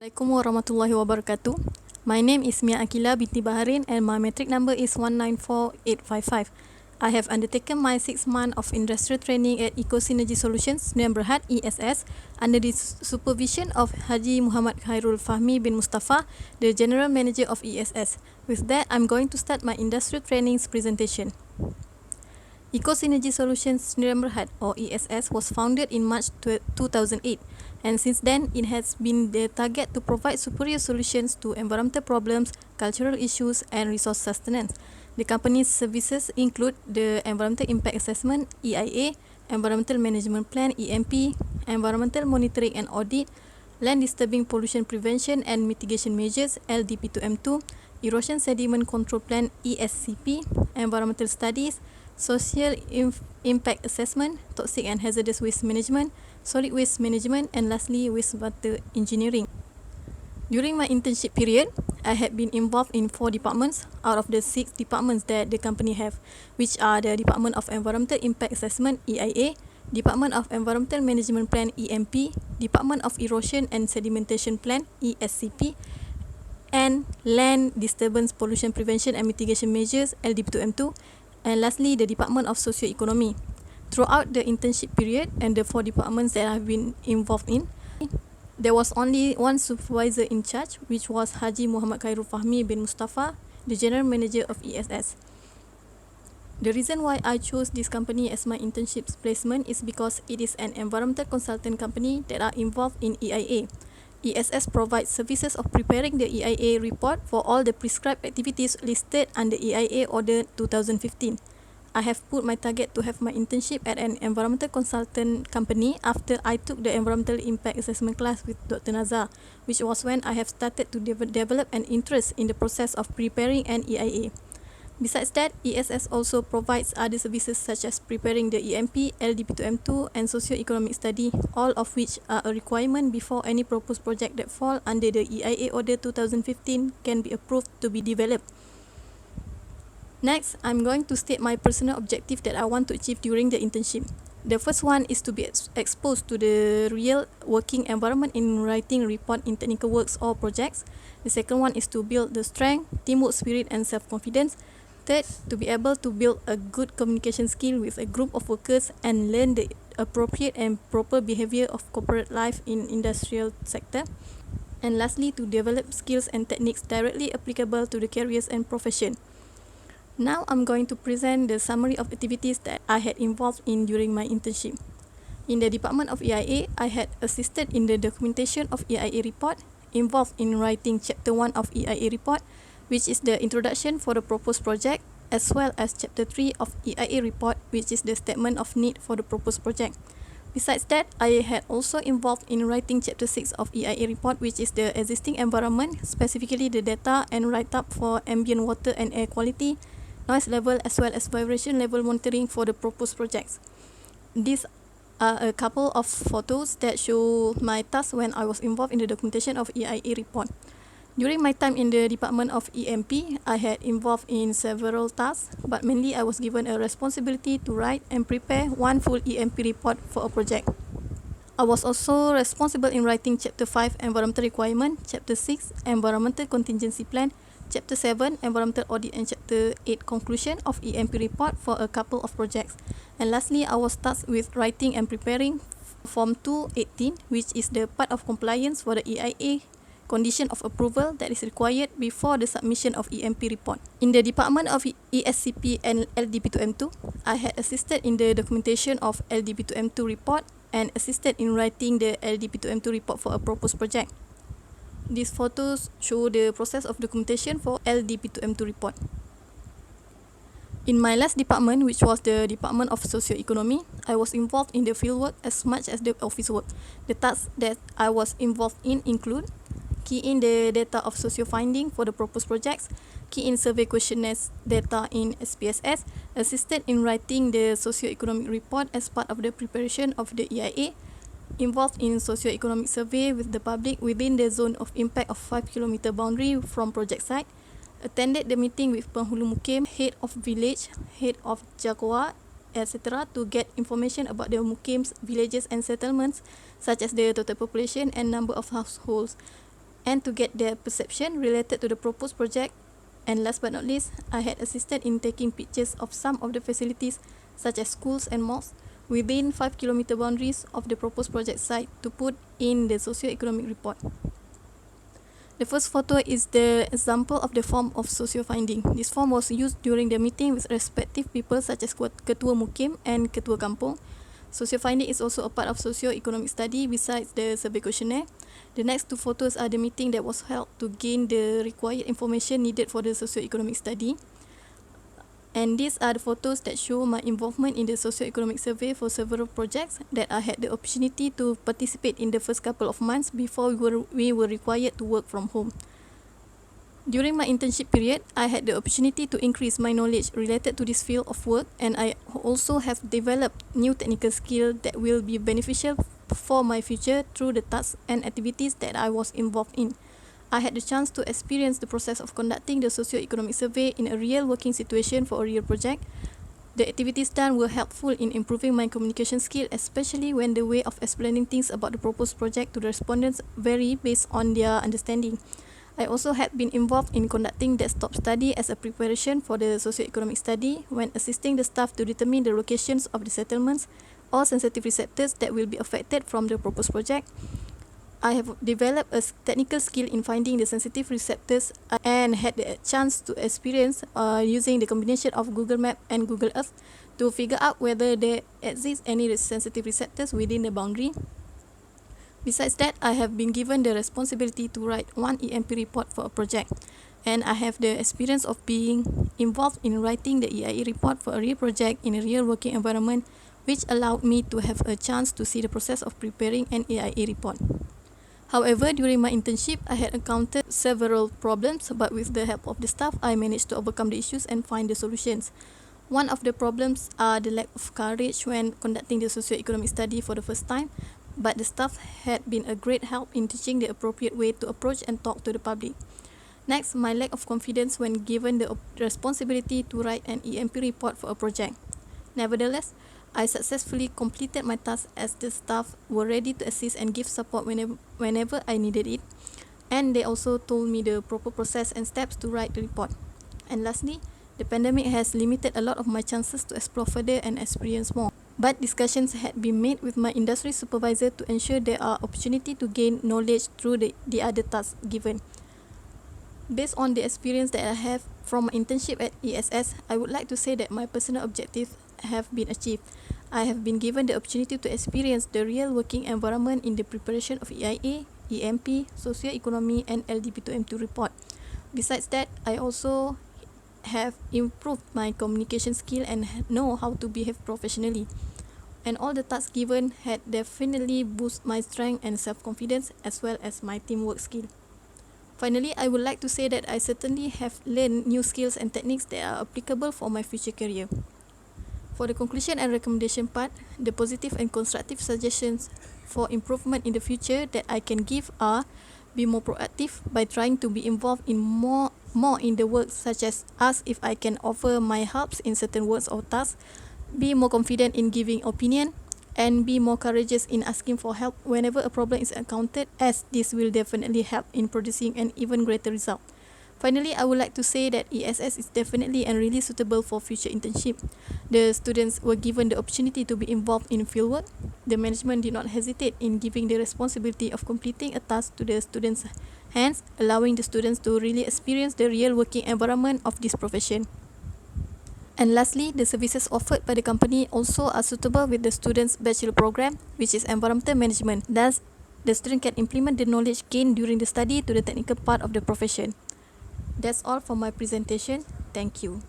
Assalamualaikum warahmatullahi wabarakatuh. My name is Mia Akila binti Baharin and my metric number is 194855. I have undertaken my 6 month of industrial training at Eco Synergy Solutions, Sdn Berhad ESS, under the supervision of Haji Muhammad Khairul Fahmi bin Mustafa, the General Manager of ESS. With that, I'm going to start my industrial trainings presentation. Eco Synergy Solutions Sdn Berhad, or ESS, was founded in March 2008, and since then it has been the target to provide superior solutions to environmental problems, cultural issues, and resource sustenance. The company's services include the Environmental Impact Assessment (EIA), Environmental Management Plan (EMP), Environmental Monitoring and Audit, Land Disturbing Pollution Prevention and Mitigation Measures (LDP2M2), Erosion Sediment Control Plan (ESCP), Environmental Studies, Social Impact Assessment, Toxic and Hazardous Waste Management, Solid Waste Management, and lastly, Wastewater Engineering. During my internship period, I had been involved in 4 departments out of the 6 departments that the company have, which are the Department of Environmental Impact Assessment (EIA), Department of Environmental Management Plan (EMP), Department of Erosion and Sedimentation Plan (ESCP), and Land Disturbance Pollution Prevention and Mitigation Measures (LDP2M2), and lastly, the Department of Socio-Economy. Throughout the internship period and the 4 departments that I've been involved in, there was only one supervisor in charge, which was Haji Muhammad Khairul Fahmi bin Mustafa, the General Manager of ESS. The reason why I chose this company as my internship placement is because it is an environmental consultant company that are involved in EIA. ESS provides services of preparing the EIA report for all the prescribed activities listed under EIA Order 2015. I have put my target to have my internship at an environmental consultant company after I took the environmental impact assessment class with Dr. Nazar, which was when I have started to develop an interest in the process of preparing an EIA. Besides that, ESS also provides other services such as preparing the EMP, LDP2M2, and socio-economic study, all of which are a requirement before any proposed project that fall under the EIA Order 2015 can be approved to be developed. Next, I'm going to state my personal objective that I want to achieve during the internship. The first one is to be exposed to the real working environment in writing report in technical works or projects. The second one is to build the strength, teamwork spirit, and self-confidence. Third, to be able to build a good communication skill with a group of workers and learn the appropriate and proper behavior of corporate life in industrial sector. And lastly, to develop skills and techniques directly applicable to the careers and profession. Now I'm going to present the summary of activities that I had involved in during my internship. In the Department of EIA, I had assisted in the documentation of EIA report, involved in writing Chapter 1 of EIA report, which is the introduction for the proposed project, as well as Chapter 3 of EIA report, which is the statement of need for the proposed project. Besides that, I had also involved in writing Chapter 6 of EIA report, which is the existing environment, specifically the data and write-up for ambient water and air quality, noise level, as well as vibration level monitoring for the proposed projects. These are a couple of photos that show my task when I was involved in the documentation of EIA report. During my time in the Department of EMP, I had involved in several tasks, but mainly I was given a responsibility to write and prepare one full EMP report for a project. I was also responsible in writing Chapter 5 Environmental Requirement, Chapter 6 Environmental Contingency Plan, Chapter 7 Environmental Audit, and Chapter 8 Conclusion of EMP report for a couple of projects. And lastly, I was tasked with writing and preparing Form 218, which is the part of compliance for the EIA condition of approval that is required before the submission of EMP report. In the Department of ESCP and LDP2M2, I had assisted in the documentation of LDP2M2 report and assisted in writing the LDP2M2 report for a proposed project. These photos show the process of documentation for LDP2M2 report. In my last department, which was the Department of Socio-Economy, I was involved in the fieldwork as much as the office work. The tasks that I was involved in include key in the data of socio-finding for the proposed projects, key in survey questionnaires data in SPSS, assisted in writing the socio-economic report as part of the preparation of the EIA, involved in socio-economic survey with the public within the zone of impact of 5 km boundary from project site, attended the meeting with penghulu mukim, head of village, head of Jagoa, etc. to get information about the mukims, villages and settlements, such as the total population and number of households. and to get their perception related to the proposed project. And last but not least, I had assisted in taking pictures of some of the facilities such as schools and mosques within 5-kilometer boundaries of the proposed project site to put in the socio-economic report. The first photo is the example of the form of socio-finding. This form was used during the meeting with respective people such as Ketua Mukim and Ketua Kampung. Socio-finding is also a part of socio-economic study besides the survey questionnaire. The next two photos are the meeting that was held to gain the required information needed for the socio-economic study. And these are the photos that show my involvement in the socio-economic survey for several projects that I had the opportunity to participate in the first couple of months before we were required to work from home. During my internship period, I had the opportunity to increase my knowledge related to this field of work, and I also have developed new technical skills that will be beneficial for my future through the tasks and activities that I was involved in. I had the chance to experience the process of conducting the socio-economic survey in a real working situation for a real project. The activities done were helpful in improving my communication skill, especially when the way of explaining things about the proposed project to the respondents vary based on their understanding. I also had been involved in conducting desktop study as a preparation for the socio-economic study when assisting the staff to determine the locations of the settlements or sensitive receptors that will be affected from the proposed project. I have developed a technical skill in finding the sensitive receptors and had the chance to experience using the combination of Google Map and Google Earth to figure out whether there exist any sensitive receptors within the boundary. Besides that, I have been given the responsibility to write one EMP report for a project, and I have the experience of being involved in writing the EIA report for a real project in a real working environment, which allowed me to have a chance to see the process of preparing an EIA report. However, during my internship, I had encountered several problems, but with the help of the staff, I managed to overcome the issues and find the solutions. One of the problems are the lack of courage when conducting the socio-economic study for the first time, but the staff had been a great help in teaching the appropriate way to approach and talk to the public. Next, my lack of confidence when given the responsibility to write an EMP report for a project. Nevertheless, I successfully completed my task as the staff were ready to assist and give support whenever I needed it, and they also told me the proper process and steps to write the report. And lastly, the pandemic has limited a lot of my chances to explore further and experience more. But discussions had been made with my industry supervisor to ensure there are opportunity to gain knowledge through the other tasks given. Based on the experience that I have from my internship at ESS, I would like to say that my personal objectives have been achieved. I have been given the opportunity to experience the real working environment in the preparation of EIA, EMP, socio-economy, and LDP2M2 report. Besides that, I also have improved my communication skill and know how to behave professionally. And all the tasks given had definitely boosted my strength and self-confidence as well as my teamwork skill. Finally, I would like to say that I certainly have learned new skills and techniques that are applicable for my future career. For the conclusion and recommendation part, the positive and constructive suggestions for improvement in the future that I can give are: be more proactive by trying to be involved in more in the work, such as ask if I can offer my helps in certain works or tasks, be more confident in giving opinion, and be more courageous in asking for help whenever a problem is encountered, as this will definitely help in producing an even greater result. Finally, I would like to say that ESS is definitely and really suitable for future internship. The students were given the opportunity to be involved in fieldwork. The management did not hesitate in giving the responsibility of completing a task to the students' hands, allowing the students to really experience the real working environment of this profession. And lastly, the services offered by the company also are suitable with the students' bachelor program, which is environmental management. Thus, the student can implement the knowledge gained during the study to the technical part of the profession. That's all for my presentation. Thank you.